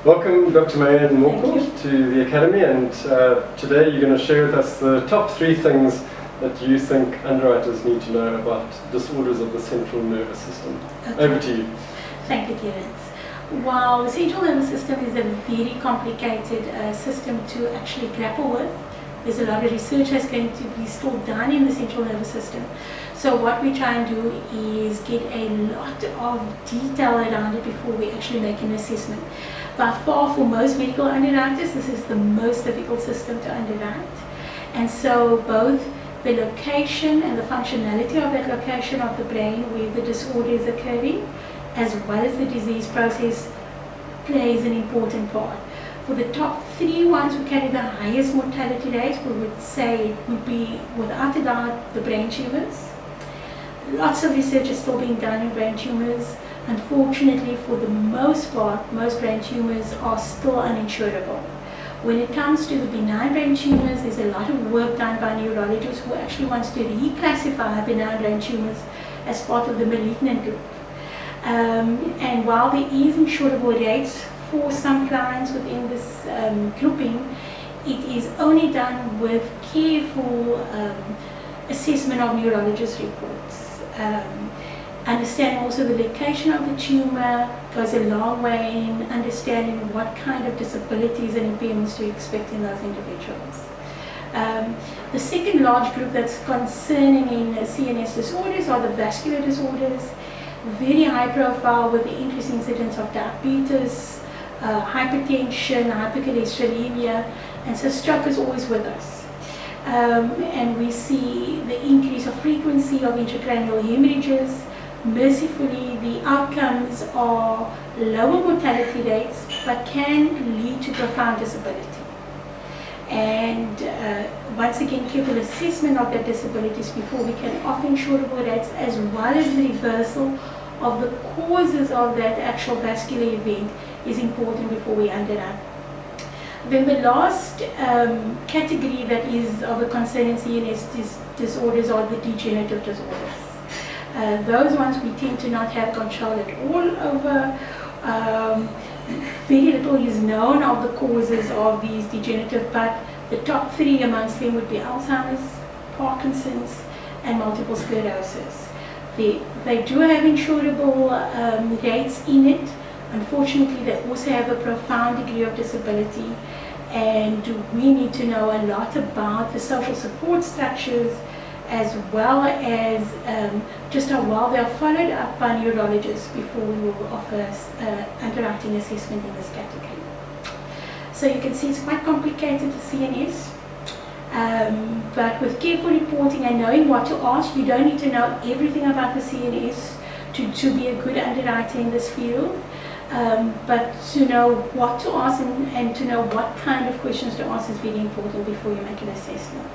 Welcome, Dr. Marion Morkel, to the Academy, and today you're going to share with us the top 3 things that you think underwriters need to know about disorders of the central nervous system. Okay. Over to you. Thank you, Terence. While the central nervous system is a very complicated system to actually grapple with, there's a lot of research that's going to be still done in the central nervous system. So what we try and do is get a lot of detail around it before we actually make an assessment. By far, for most medical underwriters, this is the most difficult system to underwrite. And so both the location and the functionality of that location of the brain where the disorder is occurring, as well as the disease process, plays an important part. For the top 3 ones who carry the highest mortality rate, we would say it would be, without a doubt, the brain tumors. Lots of research is still being done in brain tumors. Unfortunately, for the most part, most brain tumors are still uninsurable. When it comes to the benign brain tumors, there's a lot of work done by neurologists who actually wants to reclassify benign brain tumors as part of the malignant group. And while there is insurable rates for some clients within this grouping, it is only done with careful assessment of neurologist reports. Understanding also the location of the tumor goes a long way in understanding what kind of disabilities and impairments to expect in those individuals. The second large group that's concerning in CNS disorders are the vascular disorders, very high profile with the increased incidence of diabetes, hypertension, hypercholesterolemia, and so stroke is always with us. And we see the increase of frequency of intracranial hemorrhages. Mercifully, the outcomes are lower mortality rates, but can lead to profound disability. And once again, careful assessment of that disabilities before we can offer insurable rates, as well as the reversal of the causes of that actual vascular event, is important before we underwrite. Then the last category that is of a concern in CNS disorders are the degenerative disorders. Those ones we tend to not have control at all over. Very little is known of the causes of these degenerative, but the top 3 amongst them would be Alzheimer's, Parkinson's, and multiple sclerosis. They do have insurable rates in it. Unfortunately, they also have a profound degree of disability, and we need to know a lot about the social support structures, as well as just how well they are followed up by neurologists before we will offer underwriting assessment in this category. So you can see it's quite complicated, the CNS, but with careful reporting and knowing what to ask, you don't need to know everything about the CNS to be a good underwriter in this field. But to know what to ask and to know what kind of questions to ask is very important before you make an assessment.